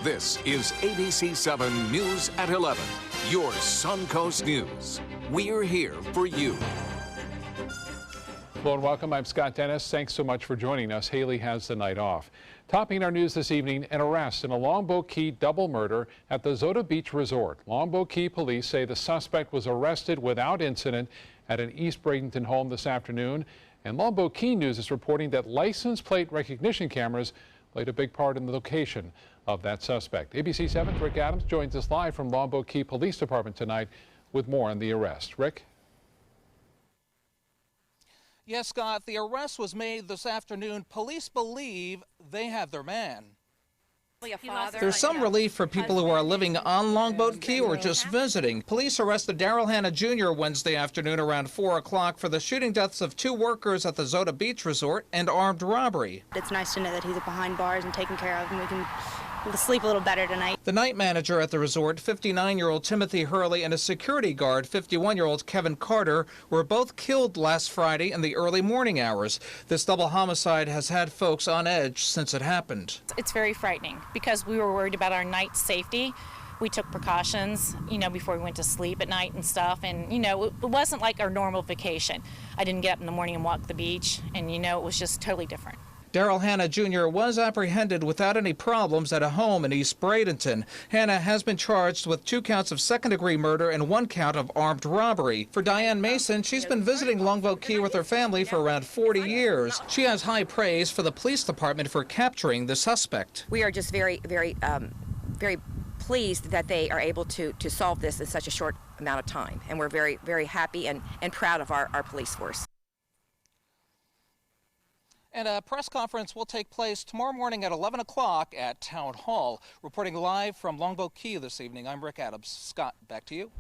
This is ABC7 News at 11, your Suncoast News. We're here for you. Hello and welcome. I'm Scott Dennis. Thanks so much for joining us. Haley has the night off. Topping our news this evening, an arrest in a Longboat Key double murder at the Zota Beach Resort. Longboat Key police say the suspect was arrested without incident at an East Bradenton home this afternoon. And Longboat Key News is reporting that license plate recognition cameras played a big part in the location of that suspect. ABC7's Rick Adams joins us live from Longboat Key Police Department tonight with more on the arrest. Rick? Yes, Scott, the arrest was made this afternoon. Police believe they have their man. There's some relief for people who are living on Longboat Key or just visiting. Police arrested Daryl Hanna Jr. Wednesday afternoon around 4 o'clock for the shooting deaths of 2 workers at the Zota Beach Resort and armed robbery. It's nice to know that he's behind bars and taken care of, and we can sleep a little better tonight. The night manager at the resort, 59-year-old Timothy Hurley, and a security guard, 51-year-old Kevin Carter, were both killed last Friday in the early morning hours. This double homicide has had folks on edge since it happened. It's very frightening because we were worried about our night safety. We took precautions, before we went to sleep at night and stuff. And, it wasn't like our normal vacation. I didn't get up in the morning and walk the beach. And, it was just totally different. Daryl Hanna Jr. was apprehended without any problems at a home in East Bradenton. Hanna has been charged with 2 counts of second-degree murder and 1 count of armed robbery. For Diane Mason, she's been visiting Longboat Key with her family for around 40 years. She has high praise for the police department for capturing the suspect. We are just very pleased that they are able to solve this in such a short amount of time. And we're very, very happy and proud of our police force. And a press conference will take place tomorrow morning at 11 o'clock at Town Hall. Reporting live from Longboat Key this evening, I'm Rick Adams. Scott, back to you.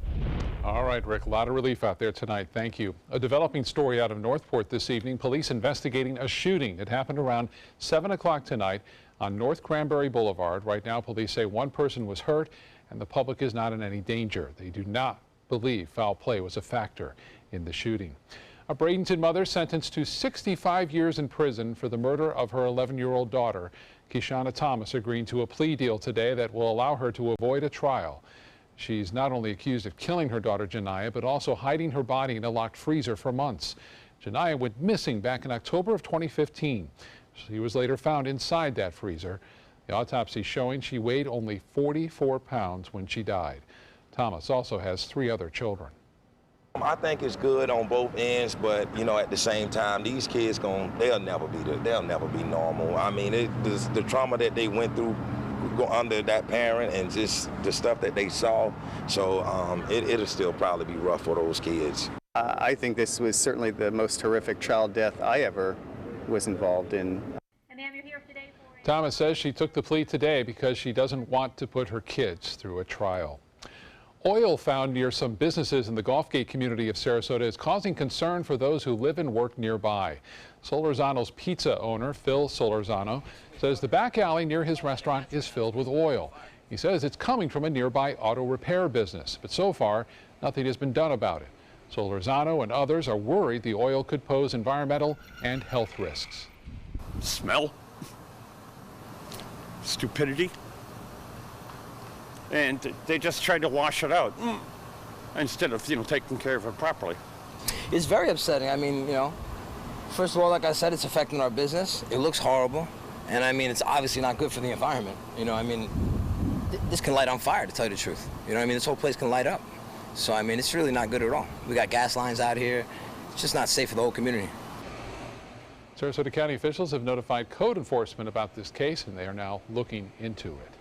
All right, Rick, a lot of relief out there tonight. Thank you. A developing story out of Northport this evening. Police investigating a shooting. It happened around 7 o'clock tonight on North Cranberry Boulevard. Right now, police say 1 person was hurt and the public is not in any danger. They do not believe foul play was a factor in the shooting. A Bradenton mother sentenced to 65 years in prison for the murder of her 11-year-old daughter. Kishana Thomas agreed to a plea deal today that will allow her to avoid a trial. She's not only accused of killing her daughter Janiyah, but also hiding her body in a locked freezer for months. Janiyah went missing back in October of 2015. She was later found inside that freezer. The autopsy showing she weighed only 44 pounds when she died. Thomas also has 3 other children. I think it's good on both ends, but at the same time, these kids they'll never be normal. I mean, the trauma that they went through under that parent and just the stuff that they saw. So it'll still probably be rough for those kids. I think this was certainly the most horrific child death I ever was involved in. Thomas says she took the plea today because she doesn't want to put her kids through a trial. Oil found near some businesses in the Gulfgate community of Sarasota is causing concern for those who live and work nearby. Solorzano's pizza owner, Phil Solorzano, says the back alley near his restaurant is filled with oil. He says it's coming from a nearby auto repair business, but so far, nothing has been done about it. Solorzano and others are worried the oil could pose environmental and health risks. Smell, stupidity. And they just tried to wash it out instead of, taking care of it properly. It's very upsetting. I mean, first of all, like I said, it's affecting our business. It looks horrible. And I mean, it's obviously not good for the environment. This can light on fire, to tell you the truth. This whole place can light up. So, it's really not good at all. We got gas lines out here. It's just not safe for the whole community. Sarasota County officials have notified code enforcement about this case, and they are now looking into it.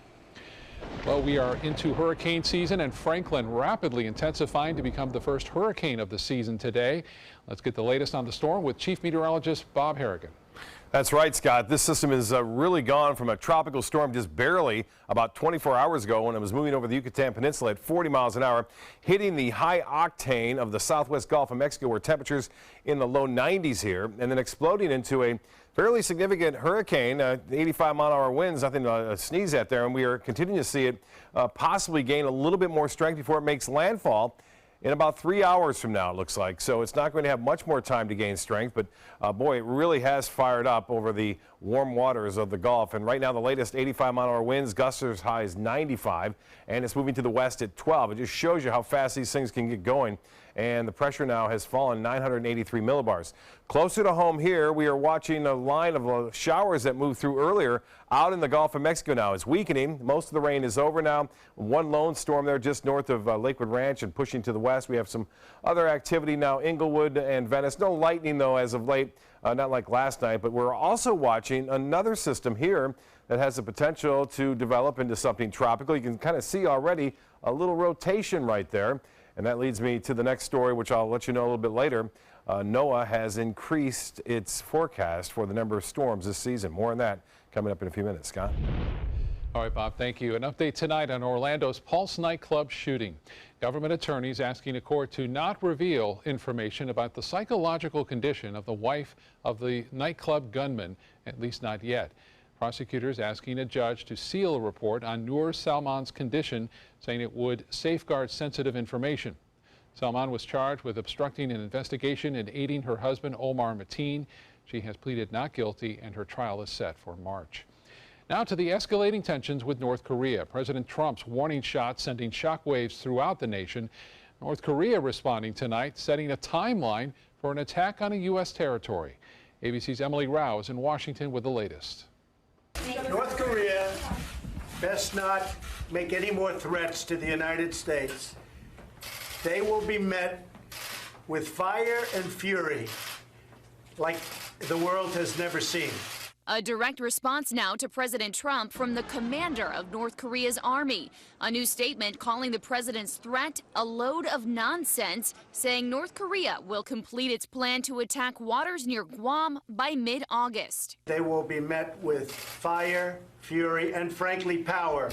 Well, we are into hurricane season, and Franklin rapidly intensifying to become the first hurricane of the season today. Let's get the latest on the storm with Chief Meteorologist Bob Harrigan. That's right, Scott. This system is really gone from a tropical storm just barely about 24 hours ago when it was moving over the Yucatan Peninsula at 40 miles an hour, hitting the high octane of the southwest Gulf of Mexico, where temperatures in the low 90s here, and then exploding into a fairly significant hurricane, 85-mile-an-hour winds, nothing to sneeze at there, and we are continuing to see it possibly gain a little bit more strength before it makes landfall. in about 3 hours from now, it looks like. So it's not going to have much more time to gain strength, but boy, it really has fired up over the warm waters of the Gulf. And right now, the latest 85-mile-an-hour winds, gusts as high as 95, and it's moving to the west at 12. It just shows you how fast these things can get going. And the pressure now has fallen 983 millibars. Closer to home here, we are watching a line of showers that moved through earlier out in the Gulf of Mexico now. It's weakening. Most of the rain is over now. One lone storm there just north of Lakewood Ranch and pushing to the west. We have some other activity now, Inglewood and Venice. No lightning, though, as of late, not like last night. But we're also watching another system here that has the potential to develop into something tropical. You can kind of see already a little rotation right there. And that leads me to the next story, which I'll let you know a little bit later. NOAA has increased its forecast for the number of storms this season. More on that coming up in a few minutes. Scott? All right, Bob, thank you. An update tonight on Orlando's Pulse nightclub shooting. Government attorneys asking a court to not reveal information about the psychological condition of the wife of the nightclub gunman, at least not yet. Prosecutors asking a judge to seal a report on Noor Salman's condition, saying it would safeguard sensitive information. Salman was charged with obstructing an investigation and aiding her husband, Omar Mateen. She has pleaded not guilty, and her trial is set for March. Now to the escalating tensions with North Korea. President Trump's warning shot sending shockwaves throughout the nation. North Korea responding tonight, setting a timeline for an attack on a U.S. territory. ABC's Emily Rao is in Washington with the latest. North Korea best not make any more threats to the United States. They will be met with fire and fury like the world has never seen. A direct response now to President Trump from the commander of North Korea's army. A new statement calling the president's threat a load of nonsense, saying North Korea will complete its plan to attack waters near Guam by mid-August. They will be met with fire, fury, and frankly power,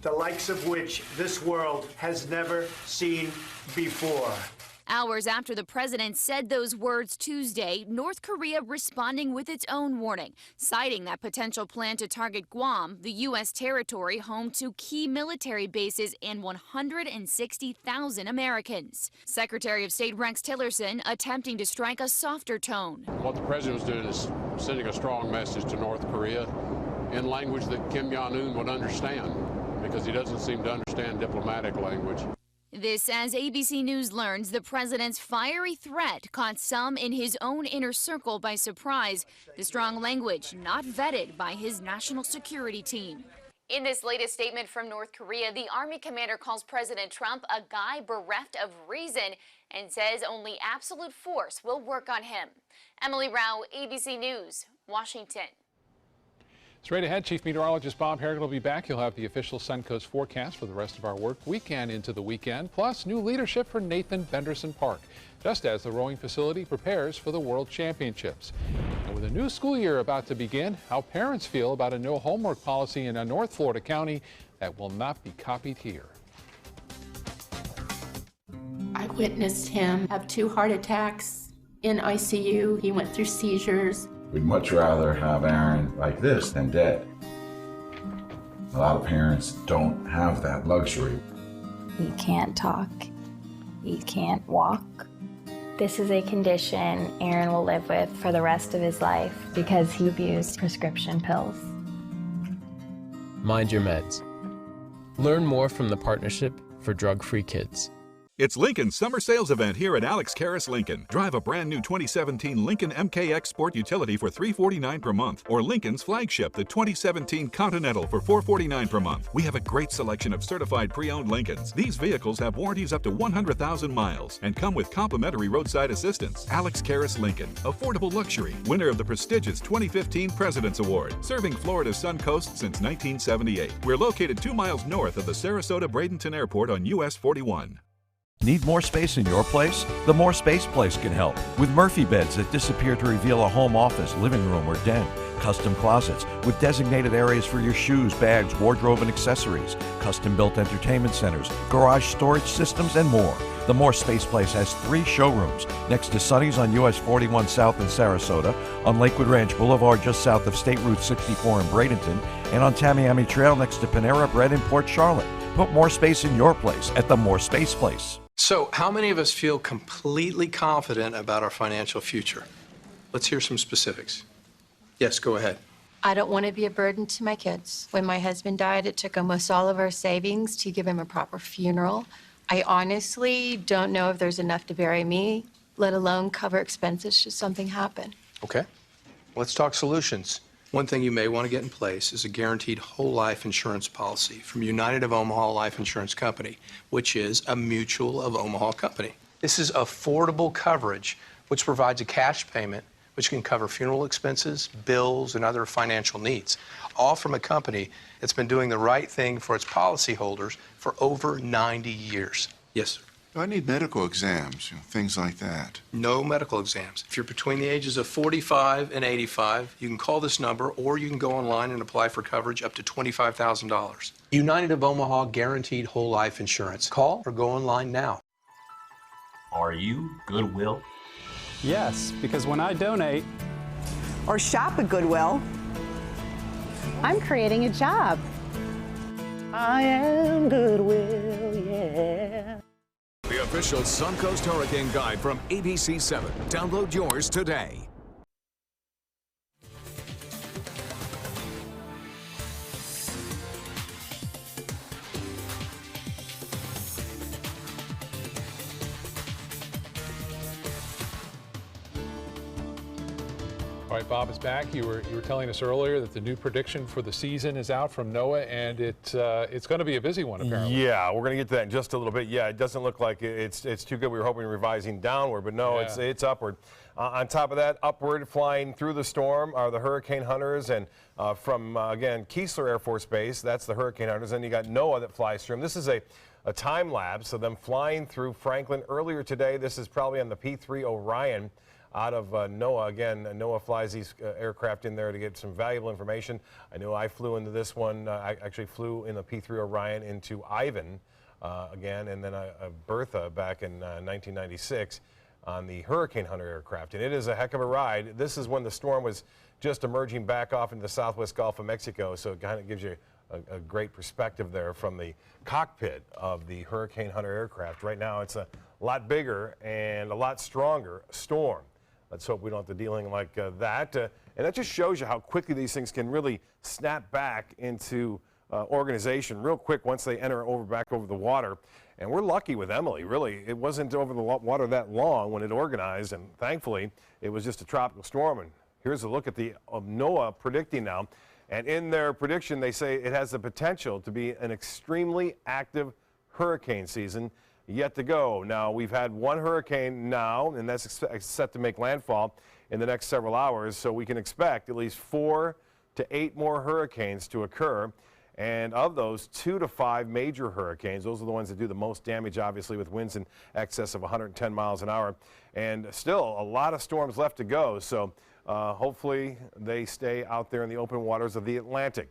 the likes of which this world has never seen before. Hours after the president said those words Tuesday, North Korea responding with its own warning, citing that potential plan to target Guam, the U.S. territory home to key military bases and 160,000 Americans. Secretary of State Rex Tillerson attempting to strike a softer tone. What the president was doing is sending a strong message to North Korea in language that Kim Jong-un would understand, because he doesn't seem to understand diplomatic language. This as ABC News learns the president's fiery threat caught some in his own inner circle by surprise. The strong language not vetted by his national security team. In this latest statement from North Korea, the Army commander calls President Trump a guy bereft of reason and says only absolute force will work on him. Emily Rao, ABC News, Washington. Straight ahead, Chief Meteorologist Bob Harrigan will be back. He'll have the official Suncoast forecast for the rest of our work weekend into the weekend, plus new leadership for Nathan Benderson Park, just as the rowing facility prepares for the World Championships. And with a new school year about to begin, how parents feel about a no homework policy in a North Florida county that will not be copied here. I witnessed him have 2 heart attacks in ICU. He went through seizures. We'd much rather have Aaron like this than dead. A lot of parents don't have that luxury. He can't talk. He can't walk. This is a condition Aaron will live with for the rest of his life because he abused prescription pills. Mind your meds. Learn more from the Partnership for Drug-Free Kids. It's Lincoln's summer sales event here at Alex Karras Lincoln. Drive a brand new 2017 Lincoln MKX Sport Utility for $349 per month, or Lincoln's flagship, the 2017 Continental, for $449 per month. We have a great selection of certified pre-owned Lincolns. These vehicles have warranties up to 100,000 miles and come with complimentary roadside assistance. Alex Karras Lincoln, affordable luxury, winner of the prestigious 2015 President's Award, serving Florida's Suncoast since 1978. We're located 2 miles north of the Sarasota-Bradenton Airport on US 41. Need more space in your place? The More Space Place can help. With Murphy beds that disappear to reveal a home office, living room, or den. Custom closets with designated areas for your shoes, bags, wardrobe, and accessories. Custom-built entertainment centers, garage storage systems, and more. The More Space Place has 3 showrooms next to Sunny's on US 41 South in Sarasota, on Lakewood Ranch Boulevard just south of State Route 64 in Bradenton, and on Tamiami Trail next to Panera Bread in Port Charlotte. Put more space in your place at the More Space Place. So, how many of us feel completely confident about our financial future? Let's hear some specifics. Yes, go ahead. I don't want to be a burden to my kids. When my husband died, it took almost all of our savings to give him a proper funeral. I honestly don't know if there's enough to bury me, let alone cover expenses should something happen. Okay. Let's talk solutions. One thing you may want to get in place is a guaranteed whole life insurance policy from United of Omaha Life Insurance Company, which is a Mutual of Omaha company. This is affordable coverage, which provides a cash payment which can cover funeral expenses, bills, and other financial needs, all from a company that's been doing the right thing for its policyholders for over 90 years. Yes, sir. Do I need medical exams, things like that? No medical exams. If you're between the ages of 45 and 85, you can call this number or you can go online and apply for coverage up to $25,000. United of Omaha Guaranteed Whole Life Insurance. Call or go online now. Are you Goodwill? Yes, because when I donate or shop at Goodwill, I'm creating a job. I am Goodwill, yeah. The official Suncoast Hurricane Guide from ABC7. Download yours today. All right, Bob is back. You were telling us earlier that the new prediction for the season is out from NOAA, and it's going to be a busy one, apparently. Yeah, we're going to get to that in just a little bit. Yeah, it doesn't look like it's too good. We were hoping revising downward, but no, Yeah. it's upward. On top of that, upward flying through the storm are the hurricane hunters, and from, again, Keesler Air Force Base, that's the hurricane hunters, and you got NOAA that flies through them. This is a time lapse of them flying through Franklin earlier today. This is probably on the P-3 Orion. Out of NOAA. Again, NOAA flies these aircraft in there to get some valuable information. I know I flew into this one. I actually flew in the P-3 Orion into Ivan again, and then Bertha back in 1996 on the Hurricane Hunter aircraft. And it is a heck of a ride. This is when the storm was just emerging back off into the southwest Gulf of Mexico, so it kind of gives you a great perspective there from the cockpit of the Hurricane Hunter aircraft. Right now, it's a lot bigger and a lot stronger storm. Let's hope we don't have to deal anything like that. And that just shows you how quickly these things can really snap back into organization real quick once they enter back over the water. And we're lucky with Emily, really. It wasn't over the water that long when it organized, and thankfully it was just a tropical storm. And here's a look at the NOAA predicting now. And in their prediction, they say it has the potential to be an extremely active hurricane season yet to go. Now, we've had one hurricane now, and that's set to make landfall in the next several hours, so we can expect at least 4 to 8 more hurricanes to occur. And of those, 2 to 5 major hurricanes. Those are the ones that do the most damage, obviously, with winds in excess of 110 miles an hour. And still a lot of storms left to go, so hopefully they stay out there in the open waters of the Atlantic.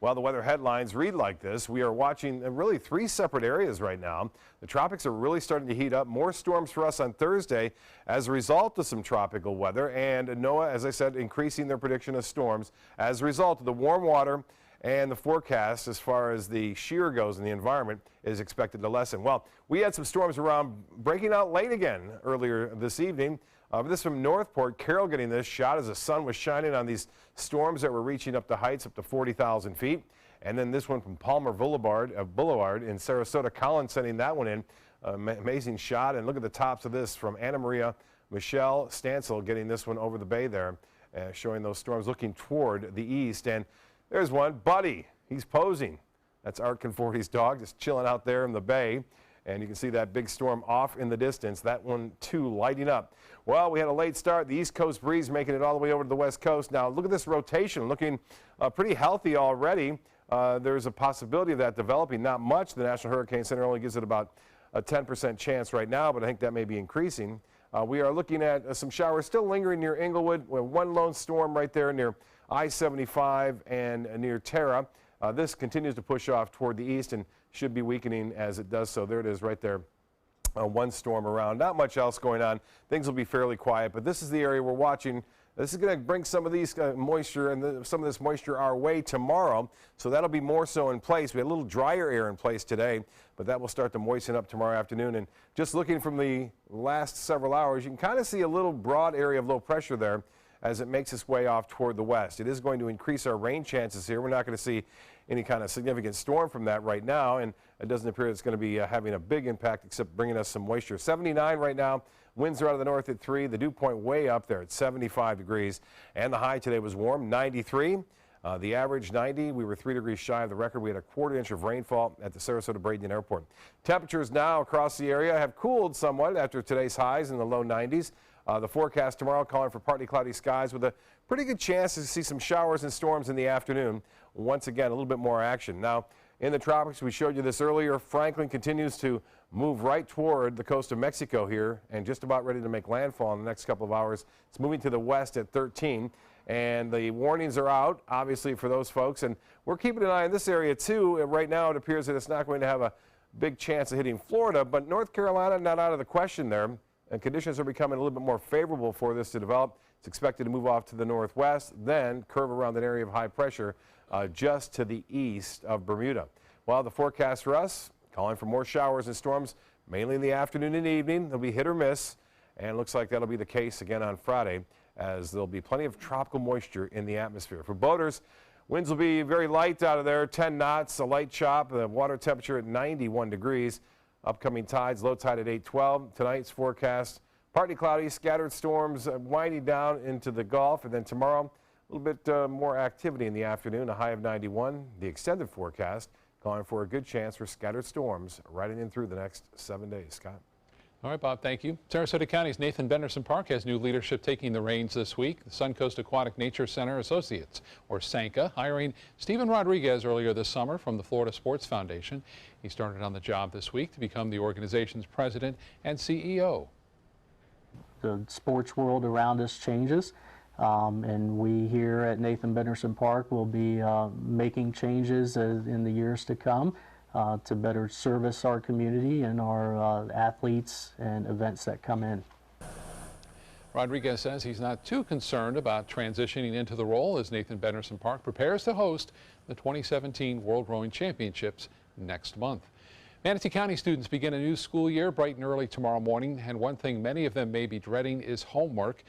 Well, the weather headlines read like this. We are watching really 3 separate areas right now. The tropics are really starting to heat up. More storms for us on Thursday as a result of some tropical weather. And NOAA, as I said, increasing their prediction of storms as a result of the warm water, and the forecast as far as the shear goes in the environment is expected to lessen. Well, we had some storms around breaking out late again earlier this evening. This from Northport. Carol getting this shot as the sun was shining on these storms that were reaching up to heights up to 40,000 feet. And then this one from Palmer Boulevard in Sarasota. Colin sending that one in. Amazing shot. And look at the tops of this from Anna Maria. Michelle Stansel getting this one over the bay there, showing those storms looking toward the east. And there's one, Buddy. He's posing. That's Art Conforti's dog, just chilling out there in the bay. And you can see that big storm off in the distance. That one, too, lighting up. Well, we had a late start. The East Coast breeze making it all the way over to the West Coast. Now, look at this rotation, looking pretty healthy already. There's a possibility of that developing. Not much. The National Hurricane Center only gives it about a 10% chance right now, but I think that may be increasing. We are looking at some showers still lingering near Inglewood. We have one lone storm right there near I-75 and near Terra. This continues to push off toward the east and should be weakening as it does so. There it is right there. One storm around. Not much else going on. Things will be fairly quiet, but this is the area we're watching This is going to bring some of these moisture and some of this moisture our way tomorrow, so that'll be more so in place. We had a little drier air in place today, but that will start to moisten up tomorrow afternoon. And just looking from the last several hours, you can kind of see a little broad area of low pressure there as it makes its way off toward the west. It is going to increase our rain chances here. We're not going to see any kind of significant storm from that right now, and it doesn't appear it's going to be having a big impact except bringing us some moisture. 79 right now. Winds are out of the north at 3. The dew point way up there at 75 degrees. And the high today was warm, 93. The average 90. We were 3 degrees shy of the record. We had a quarter inch of rainfall at the Sarasota-Bradenton Airport. Temperatures now across the area have cooled somewhat after today's highs in the low 90s. The forecast tomorrow calling for partly cloudy skies with a pretty good chance to see some showers and storms in the afternoon. Once again, a little bit more action. Now, in the tropics, we showed you this earlier. Franklin continues to move right toward the coast of Mexico here and just about ready to make landfall in the next couple of hours. It's moving to the west at 13, and the warnings are out, obviously, for those folks. And we're keeping an eye on this area, too. Right now, it appears that it's not going to have a big chance of hitting Florida, but North Carolina not out of the question there. And conditions are becoming a little bit more favorable for this to develop. It's expected to move off to the northwest, then curve around an area of high pressure just to the east of Bermuda. Well, the forecast for us, calling for more showers and storms, mainly in the afternoon and evening. They'll be hit or miss, and it looks like that'll be the case again on Friday, as there'll be plenty of tropical moisture in the atmosphere. For boaters, winds will be very light out of there, 10 knots, a light chop, the water temperature at 91 degrees. Upcoming tides, low tide at 8:12. Tonight's forecast, partly cloudy, scattered storms winding down into the Gulf, and then tomorrow, a little bit more activity in the afternoon, a high of 91. The extended forecast calling for a good chance for scattered storms riding in through the next 7 days. Scott. All right, Bob, thank you. Sarasota County's Nathan Benderson Park has new leadership taking the reins this week. The Suncoast Aquatic Nature Center Associates, or SANCA, hiring Stephen Rodriguez earlier this summer from the Florida Sports Foundation. He started on the job this week to become the organization's president and CEO. The sports world around us changes, and we here at Nathan Benderson Park will be making changes in the years to come to better service our community and our athletes and events that come in. Rodriguez says he's not too concerned about transitioning into the role as Nathan Benderson Park prepares to host the 2017 World Rowing Championships next month. Manatee County students begin a new school year bright and early tomorrow morning, and one thing many of them may be dreading is homework.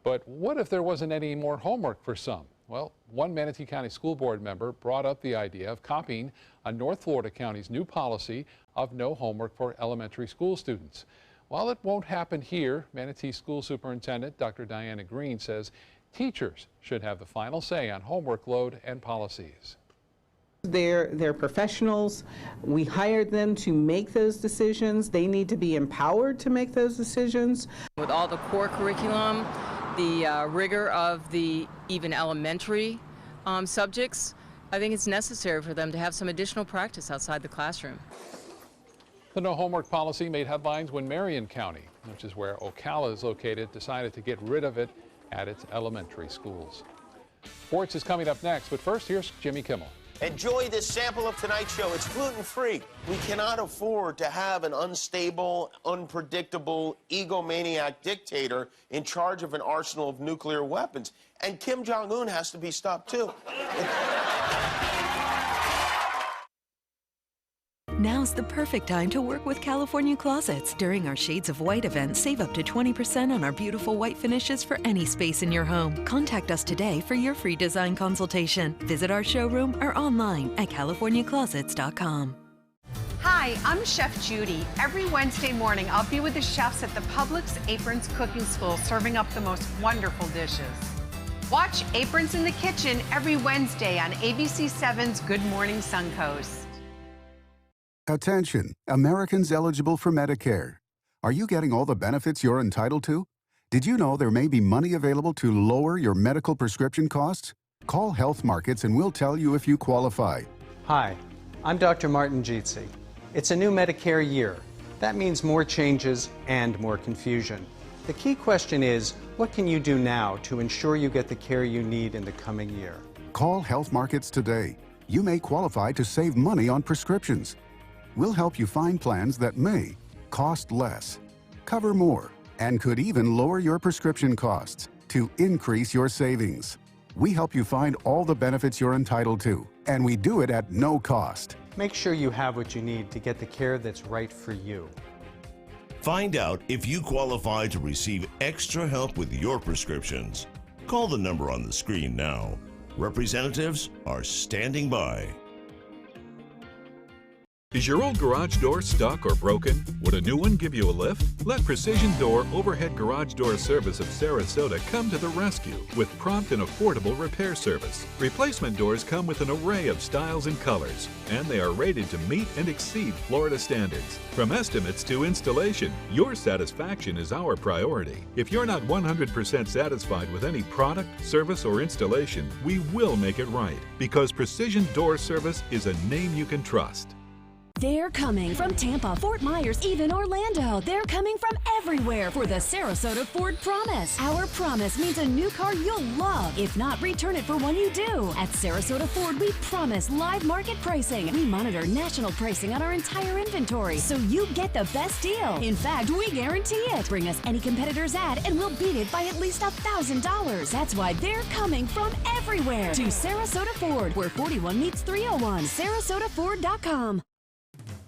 But what if there wasn't any more homework for some? Well, one Manatee County School Board member brought up the idea of copying a North Florida County's new policy of no homework for elementary school students. While it won't happen here, Manatee School Superintendent Dr. Diana Green says teachers should have the final say on homework load and policies. They're professionals. We hired them to make those decisions. They need to be empowered to make those decisions. With all the core curriculum, the rigor of the even elementary subjects, I think it's necessary for them to have some additional practice outside the classroom. The no homework policy made headlines when Marion County, which is where Ocala is located, decided to get rid of it at its elementary schools. Sports is coming up next, but first, here's Jimmy Kimmel. Enjoy this sample of tonight's show. It's gluten-free. We cannot afford to have an unstable, unpredictable, egomaniac dictator in charge of an arsenal of nuclear weapons. And Kim Jong-un has to be stopped, too. Now's the perfect time to work with California Closets. During our Shades of White event, save up to 20% on our beautiful white finishes for any space in your home. Contact us today for your free design consultation. Visit our showroom or online at californiaclosets.com. Hi, I'm Chef Judy. Every Wednesday morning, I'll be with the chefs at the Publix Aprons Cooking School, serving up the most wonderful dishes. Watch Aprons in the Kitchen every Wednesday on ABC7's Good Morning Suncoast. Attention, Americans eligible for Medicare. Are you getting all the benefits you're entitled to? Did you know there may be money available to lower your medical prescription costs? Call Health Markets and we'll tell you if you qualify. Hi, I'm Dr. Martin Jeetsi. It's a new Medicare year. That means more changes and more confusion. The key question is, what can you do now to ensure you get the care you need in the coming year? Call Health Markets today. You may qualify to save money on prescriptions. We'll help you find plans that may cost less, cover more, and could even lower your prescription costs. to increase your savings. We help you find all the benefits you're entitled to, and we do it at no cost. Make sure you have what you need to get the care that's right for you. Find out if you qualify to receive extra help with your prescriptions. Call the number on the screen now. Representatives are standing by. Is your old garage door stuck or broken? Would a new one give you a lift? Let Precision Door Overhead Garage Door Service of Sarasota come to the rescue with prompt and affordable repair service. Replacement doors come with an array of styles and colors, and they are rated to meet and exceed Florida standards. From estimates to installation, your satisfaction is our priority. If you're not 100% satisfied with any product, service, or installation, we will make it right, because Precision Door Service is a name you can trust. They're coming from Tampa, Fort Myers, even Orlando. They're coming from everywhere for the Sarasota Ford Promise. Our promise means a new car you'll love. If not, return it for one you do. At Sarasota Ford, we promise live market pricing. We monitor national pricing on our entire inventory, so you get the best deal. In fact, we guarantee it. Bring us any competitor's ad, and we'll beat it by at least $1,000. That's why they're coming from everywhere to Sarasota Ford, where 41 meets 301. SarasotaFord.com.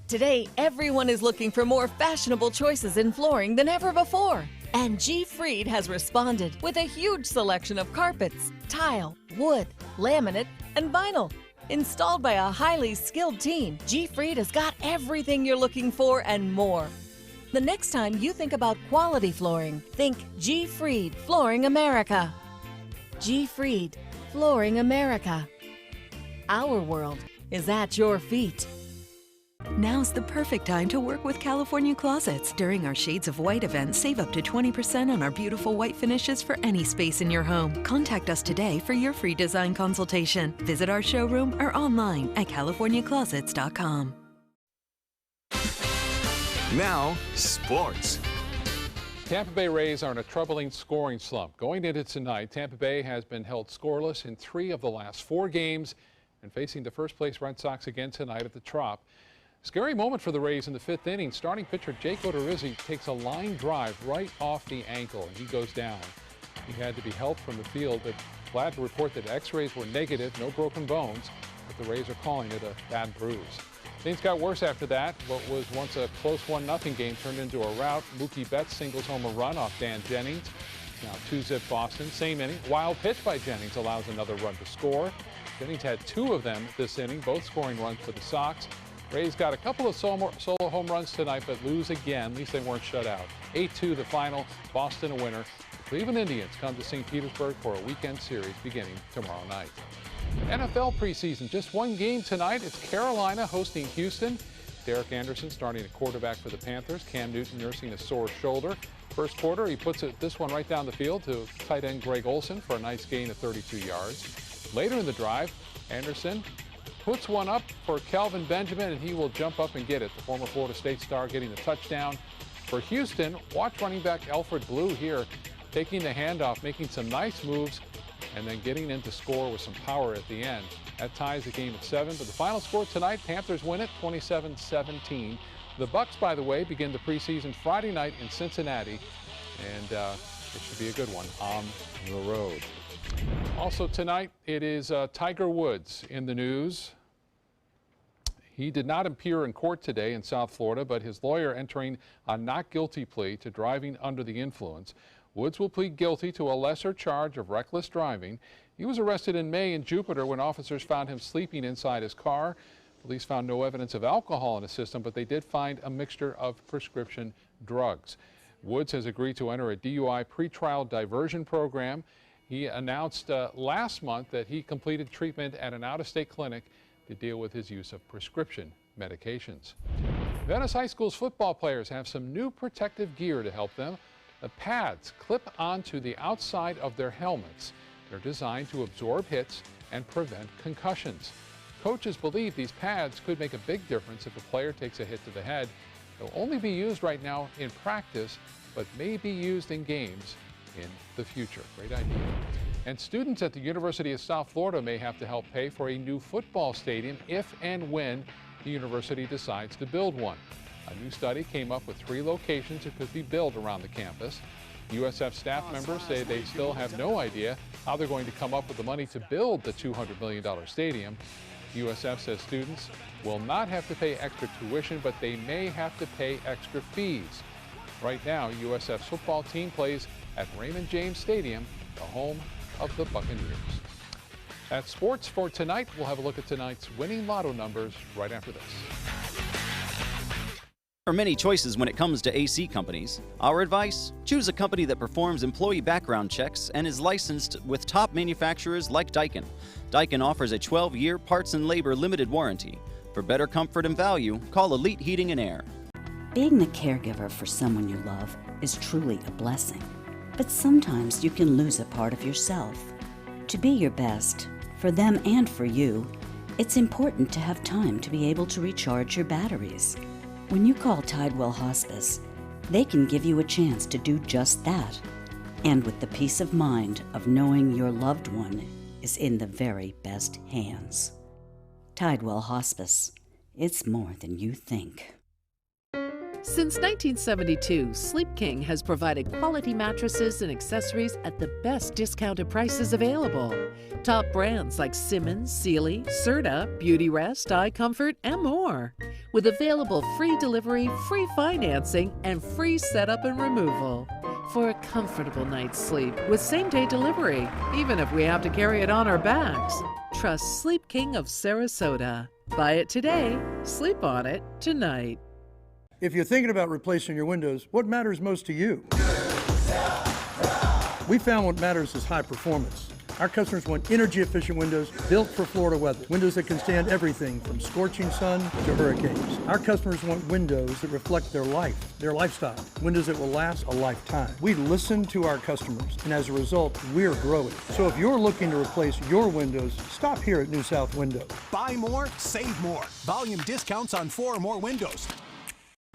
Today, everyone is looking for more fashionable choices in flooring than ever before. And G. Fried has responded with a huge selection of carpets, tile, wood, laminate, and vinyl. Installed by a highly skilled team, G. Fried has got everything you're looking for and more. The next time you think about quality flooring, think G. Fried Flooring America. G. Fried Flooring America. Our world is at your feet. Now's the perfect time to work with California Closets. During our Shades of White event, save up to 20% on our beautiful white finishes for any space in your home. Contact us today for your free design consultation. Visit our showroom or online at californiaclosets.com. Now, sports. Tampa Bay Rays are in a troubling scoring slump. Going into tonight, Tampa Bay has been held scoreless in 3 of the last 4 games and facing the first-place Red Sox again tonight at the Trop. Scary moment for the Rays in the 5th inning. Starting pitcher Jake Odorizzi takes a line drive right off the ankle, and he goes down. He had to be helped from the field, but glad to report that x-rays were negative, no broken bones, but the Rays are calling it a bad bruise. Things got worse after that. What was once a close 1-0 game turned into a rout. Mookie Betts singles home a run off Dan Jennings. Now 2-zip Boston. Same inning. Wild pitch by Jennings allows another run to score. Jennings had 2 of them this inning, both scoring runs for the Sox. Rays got a couple of solo home runs tonight, but lose again. At least they weren't shut out. 8-2 the final. Boston a winner. The Cleveland Indians come to St. Petersburg for a weekend series beginning tomorrow night. NFL preseason, just one game tonight. It's Carolina hosting Houston. Derek Anderson starting at quarterback for the Panthers. Cam Newton nursing a sore shoulder. First quarter, he puts this one right down the field to tight end Greg Olsen for a nice gain of 32 yards. Later in the drive, Anderson puts one up for Kelvin Benjamin, and he will jump up and get it. The former Florida State star getting the touchdown. For Houston, watch running back Alfred Blue here, taking the handoff, making some nice moves, and then getting in to score with some power at the end. That ties the game at 7, but the final score tonight, Panthers win it 27-17. The Bucs, by the way, begin the preseason Friday night in Cincinnati, and it should be a good one on the road. Also tonight, it is Tiger Woods in the news. He did not appear in court today in South Florida, but his lawyer entering a not guilty plea to driving under the influence. Woods will plead guilty to a lesser charge of reckless driving. He was arrested in May in Jupiter when officers found him sleeping inside his car. Police found no evidence of alcohol in his system, but they did find a mixture of prescription drugs. Woods has agreed to enter a DUI pretrial diversion program. He announced last month that he completed treatment at an out-of-state clinic to deal with his use of prescription medications. Venice High School's football players have some new protective gear to help them. The pads clip onto the outside of their helmets. They're designed to absorb hits and prevent concussions. Coaches believe these pads could make a big difference if a player takes a hit to the head. They'll only be used right now in practice, but may be used in games in the future. Great idea. And students at the University of South Florida may have to help pay for a new football stadium if and when the university decides to build one. A new study came up with 3 locations that could be built around the campus. USF staff members say they still have no idea how they're going to come up with the money to build the $200 million stadium. USF says students will not have to pay extra tuition, but they may have to pay extra fees. Right now, USF's football team plays at Raymond James Stadium, the home of the Buccaneers. That's sports for tonight. We'll have a look at tonight's winning lotto numbers right after this. There are many choices when it comes to AC companies. Our advice? Choose a company that performs employee background checks and is licensed with top manufacturers like Daikin. Daikin offers a 12-year parts and labor limited warranty. For better comfort and value, call Elite Heating and Air. Being the caregiver for someone you love is truly a blessing. But sometimes you can lose a part of yourself. To be your best, for them and for you, it's important to have time to be able to recharge your batteries. When you call Tidewell Hospice, they can give you a chance to do just that, and with the peace of mind of knowing your loved one is in the very best hands. Tidewell Hospice. It's more than you think. Since 1972, Sleep King has provided quality mattresses and accessories at the best discounted prices available. Top brands like Simmons, Sealy, Serta, Beautyrest, iComfort, and more. With available free delivery, free financing, and free setup and removal. For a comfortable night's sleep with same-day delivery, even if we have to carry it on our backs. Trust Sleep King of Sarasota. Buy it today, sleep on it tonight. If you're thinking about replacing your windows, what matters most to you? We found what matters is high performance. Our customers want energy-efficient windows built for Florida weather. Windows that can stand everything from scorching sun to hurricanes. Our customers want windows that reflect their life, their lifestyle. Windows that will last a lifetime. We listen to our customers, and as a result, we're growing. So if you're looking to replace your windows, stop here at New South Window. Buy more, save more. Volume discounts on 4 or more windows.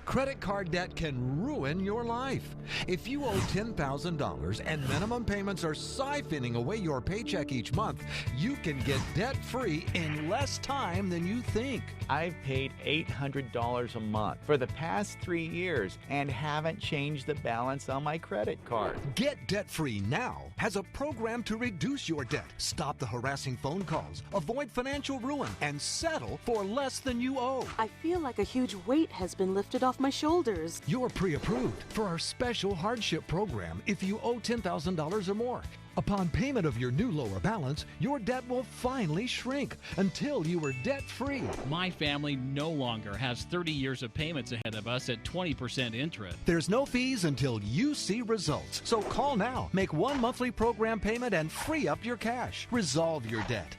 Credit card debt can ruin your life. If you owe $10,000 and minimum payments are siphoning away your paycheck each month, you can get debt-free in less time than you think. I've paid $800 a month for the past 3 years and haven't changed the balance on my credit card. Get Debt-Free Now has a program to reduce your debt, stop the harassing phone calls, avoid financial ruin, and settle for less than you owe. I feel like a huge weight has been lifted off my shoulders. You're pre-approved for our special hardship program if you owe $10,000 or more. Upon payment of your new lower balance, your debt will finally shrink until you are debt-free. My family no longer has 30 years of payments ahead of us at 20% interest. There's no fees until you see results. So call now, make one monthly program payment, and free up your cash. Resolve your debt.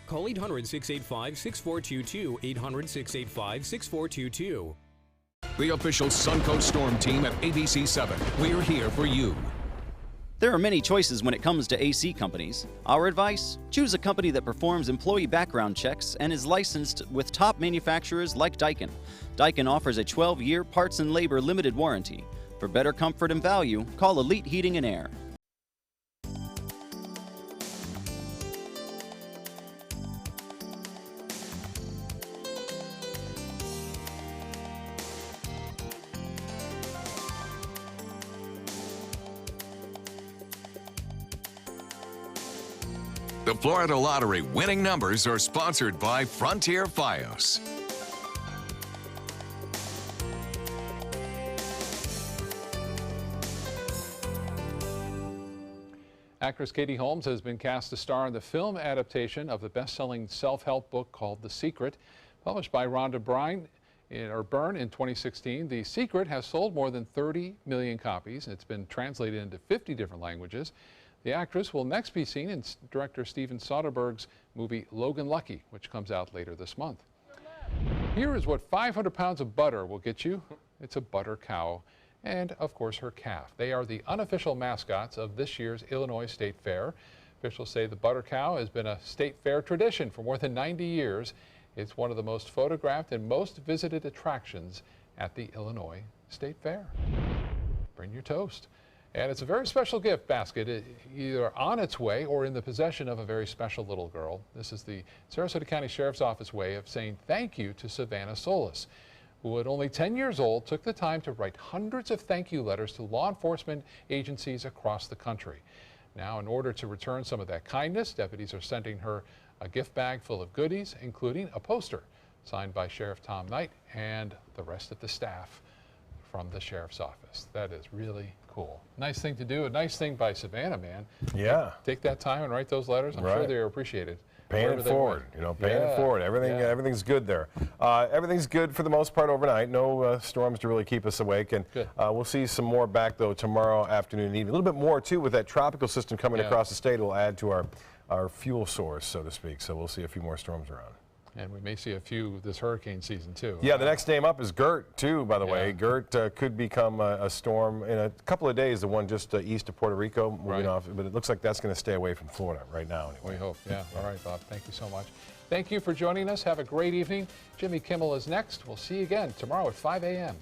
Call 800-685-6422, 800-685-6422. The official Suncoast Storm team at ABC7. We're here for you. There are many choices when it comes to AC companies. Our advice? Choose a company that performs employee background checks and is licensed with top manufacturers like Daikin. Daikin offers a 12-year parts and labor limited warranty. For better comfort and value, call Elite Heating and Air. The Florida Lottery winning numbers are sponsored by Frontier Fios. Actress Katie Holmes has been cast to star in the film adaptation of the best-selling self-help book called The Secret. Published by Rhonda Byrne in 2016, The Secret has sold more than 30 million copies. It's been translated into 50 different languages. The actress will next be seen in director Steven Soderbergh's movie Logan Lucky, which comes out later this month. Here is what 500 pounds of butter will get you. It's a butter cow and, of course, her calf. They are the unofficial mascots of this year's Illinois State Fair. Officials say the butter cow has been a state fair tradition for more than 90 years. It's one of the most photographed and most visited attractions at the Illinois State Fair. Bring your toast. And it's a very special gift basket, either on its way or in the possession of a very special little girl. This is the Sarasota County Sheriff's Office way of saying thank you to Savannah Solis. who at only 10 years old took the time to write hundreds of thank you letters to law enforcement agencies across the country. Now, in order to return some of that kindness, deputies are sending her a gift bag full of goodies, including a poster signed by Sheriff Tom Knight and the rest of the staff from the sheriff's office. That is really cool. Nice thing to do. A nice thing by Savannah, man. Yeah. Take that time and write those letters. I'm sure they're appreciated. Paying it forward, paying it forward. Everything's good there. Everything's good for the most part overnight. No storms to really keep us awake. And we'll see some more back, though, tomorrow afternoon and evening. A little bit more, too, with that tropical system coming across the state. It will add to our fuel source, so to speak. So we'll see a few more storms around. And we may see a few this hurricane season, too. Yeah, the next name up is Gert, too, by the way. Gert could become a storm in a couple of days, the one just east of Puerto Rico, moving off. But it looks like that's going to stay away from Florida right now. Anyway. We hope, yeah. All right, Bob, thank you so much. Thank you for joining us. Have a great evening. Jimmy Kimmel is next. We'll see you again tomorrow at 5 a.m.